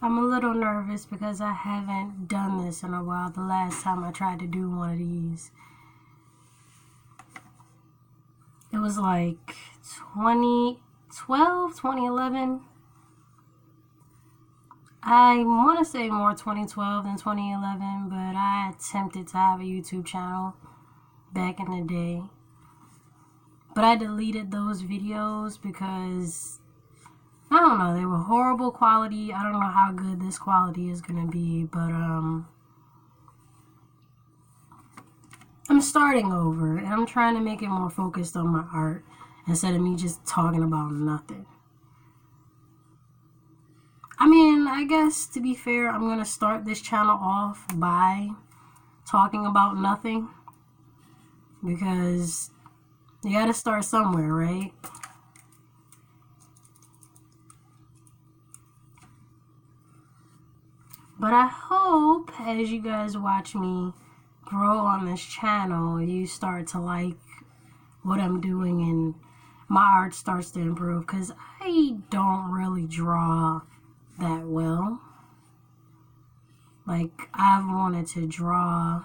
I'm a little nervous because I haven't done this in a while. The last time I tried to do one of these, it was like 2012, 2011. I want to say more 2012 than 2011, but I attempted to have a YouTube channel back in the day. But I deleted those videos because, I don't know, they were horrible quality. I don't know how good this quality is going to be, but I'm starting over, and I'm trying to make it more focused on my art instead of me just talking about nothing. I mean, I guess to be fair, I'm going to start this channel off by talking about nothing, because you got to start somewhere, right? But I hope as you guys watch me grow on this channel, you start to like what I'm doing and my art starts to improve, because I don't really draw that well. Like, I've wanted to draw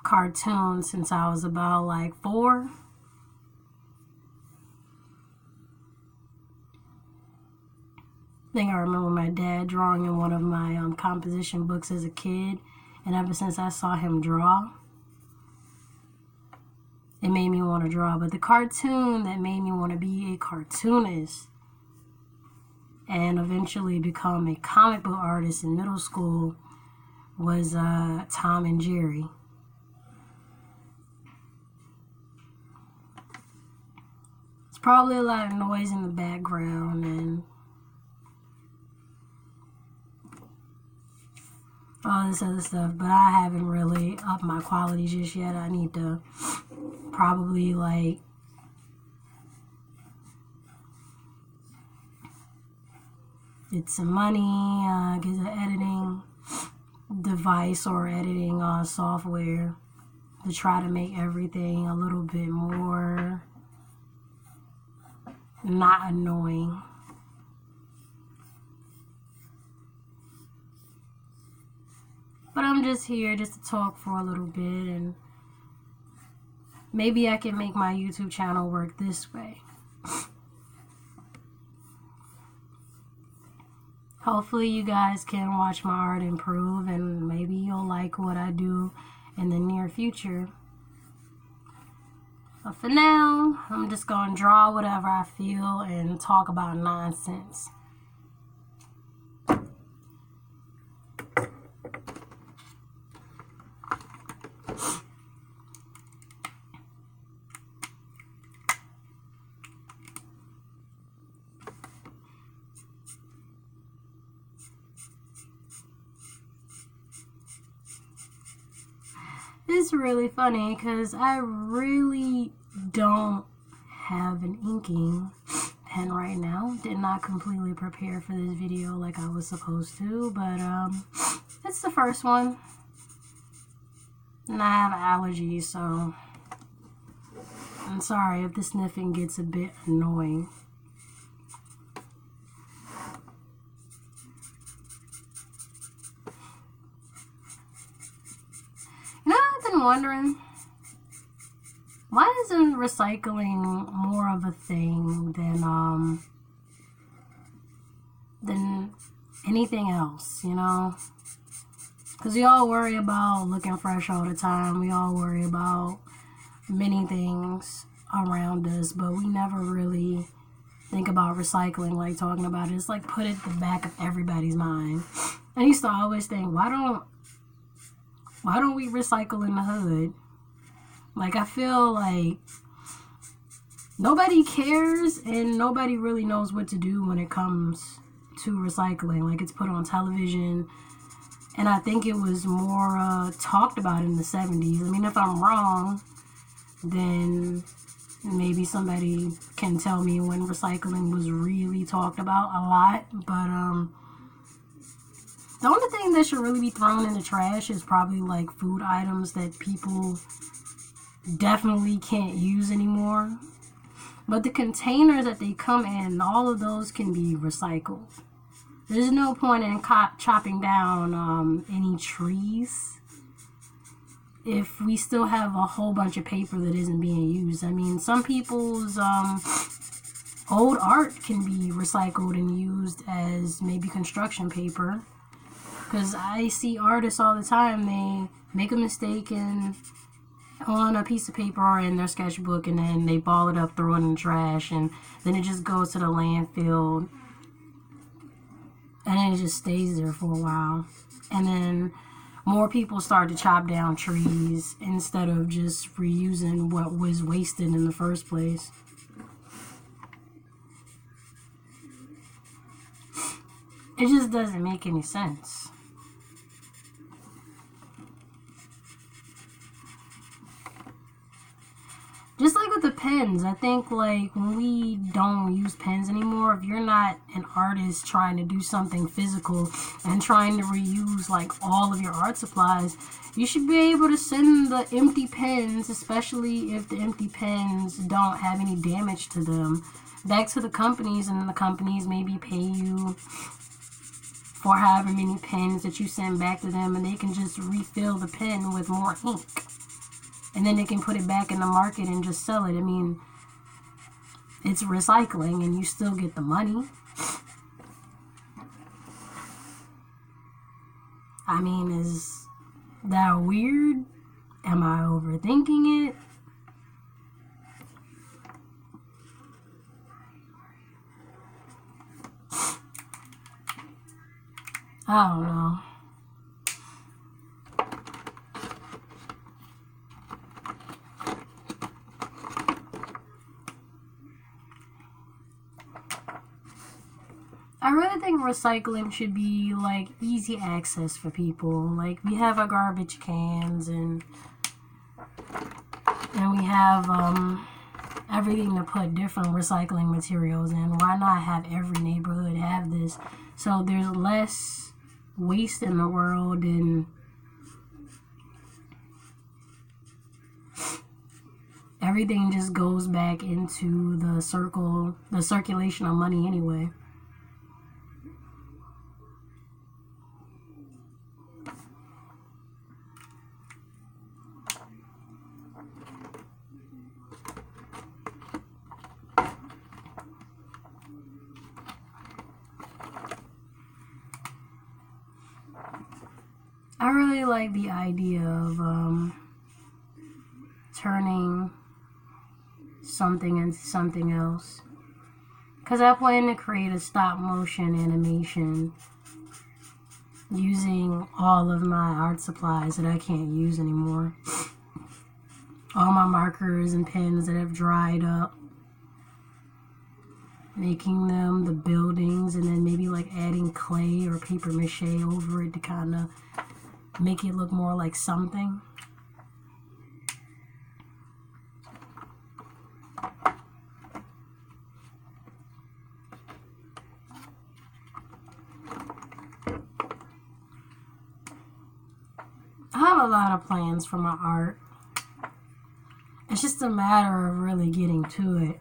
cartoons since I was about like 4. I think I remember my dad drawing in one of my composition books as a kid, and ever since I saw him draw, it made me want to draw. But the cartoon that made me want to be a cartoonist and eventually become a comic book artist in middle school was Tom and Jerry. It's probably a lot of noise in the background and all this other stuff, but I haven't really upped my quality just yet. I need to probably like get some money, get an editing device or editing software to try to make everything a little bit more not annoying. But I'm just here just to talk for a little bit, and maybe I can make my YouTube channel work this way. Hopefully you guys can watch my art improve, and maybe you'll like what I do in the near future. But for now, I'm just going to draw whatever I feel and talk about nonsense. It's really funny because I really don't have an inking pen right now. Did not completely prepare for this video like I was supposed to, but it's the first one. And I have allergies, so I'm sorry if the sniffing gets a bit annoying. I've been wondering, why isn't recycling more of a thing than anything else, you know? Because we all worry about looking fresh all the time. We all worry about many things around us, but we never really think about recycling, like talking about it. It's like put it at the back of everybody's mind. I used to always think, why don't we recycle in the hood? Like, I feel like nobody cares and nobody really knows what to do when it comes to recycling. Like, it's put on television, and I think it was more talked about in the 70s. I mean, if I'm wrong, then maybe somebody can tell me when recycling was really talked about a lot. But the only thing that should really be thrown in the trash is probably like food items that people definitely can't use anymore. But the containers that they come in, all of those can be recycled. There's no point in chopping down any trees if we still have a whole bunch of paper that isn't being used. I mean, some people's old art can be recycled and used as maybe construction paper. Because I see artists all the time, they make a mistake on a piece of paper or in their sketchbook, and then they ball it up, throw it in the trash, and then it just goes to the landfill, and then it just stays there for a while. And then more people start to chop down trees instead of just reusing what was wasted in the first place. It just doesn't make any sense. Just like with the pens, I think like when we don't use pens anymore, if you're not an artist trying to do something physical and trying to reuse like all of your art supplies, you should be able to send the empty pens, especially if the empty pens don't have any damage to them, back to the companies, and then the companies maybe pay you for however many pens that you send back to them, and they can just refill the pen with more ink. And then they can put it back in the market and just sell it. I mean, it's recycling and you still get the money. I mean, is that weird? Am I overthinking it? I don't know. I really think recycling should be like easy access for people. Like we have our garbage cans and we have everything to put different recycling materials in. Why not have every neighborhood have this? So there's less waste in the world, and everything just goes back into the circulation of money anyway. I really like the idea of turning something into something else, because I plan to create a stop motion animation using all of my art supplies that I can't use anymore. All my markers and pens that have dried up, making them the buildings, and then maybe like adding clay or paper mache over it to kind of make it look more like something. I have a lot of plans for my art. It's just a matter of really getting to it.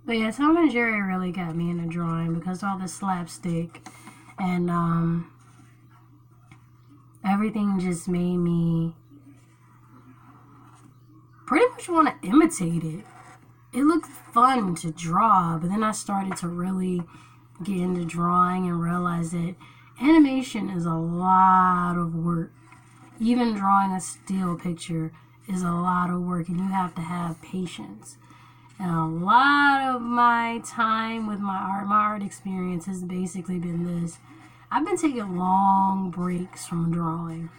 But yeah, Tom and Jerry really got me into drawing because all the slapstick and everything just made me pretty much want to imitate it. It looked fun to draw, but then I started to really get into drawing and realize that animation is a lot of work. Even drawing a still picture is a lot of work, and you have to have patience. And a lot of my time with my art experience has basically been this. I've been taking long breaks from drawing.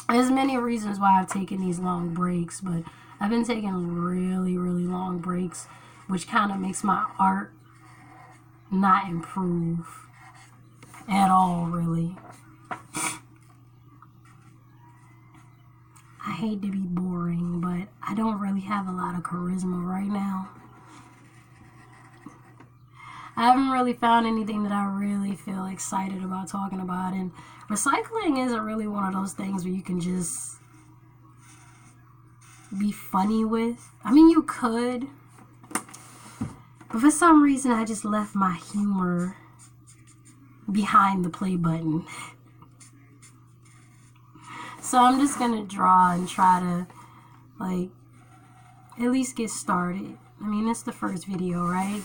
There's many reasons why I've taken these long breaks, but I've been taking really, really long breaks which kind of makes my art not improve at all, really. I hate to be boring, but I don't really have a lot of charisma right now. I haven't really found anything that I really feel excited about talking about, and recycling isn't really one of those things where you can just be funny with. I mean, you could, but for some reason I just left my humor behind the play button. So I'm just gonna draw and try to, like, at least get started. I mean, it's the first video, right?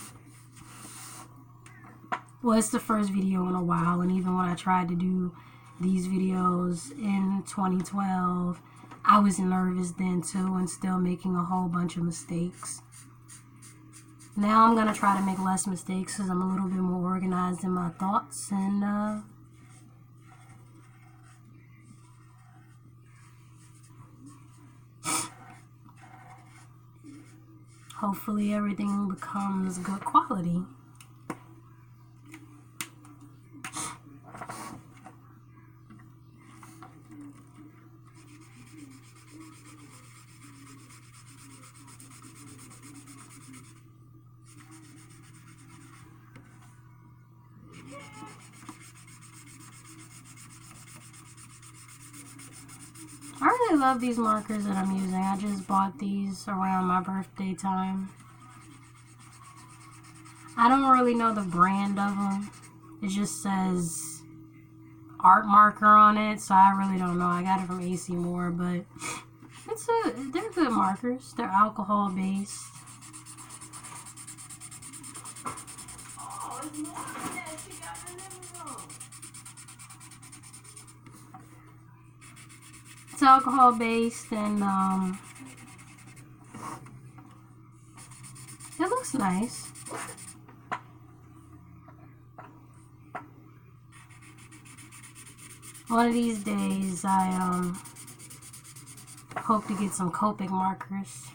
Well, it's the first video in a while, and even when I tried to do these videos in 2012, I was nervous then too, and still making a whole bunch of mistakes. Now I'm gonna try to make less mistakes because I'm a little bit more organized in my thoughts, and hopefully everything becomes good quality. I really love these markers that I'm using. I just bought these around my birthday time. I don't really know the brand of them. It just says art marker on it, so I really don't know. I got it from AC Moore, but they're good markers. They're alcohol based. It's alcohol based, and it looks nice. One of these days I hope to get some Copic markers.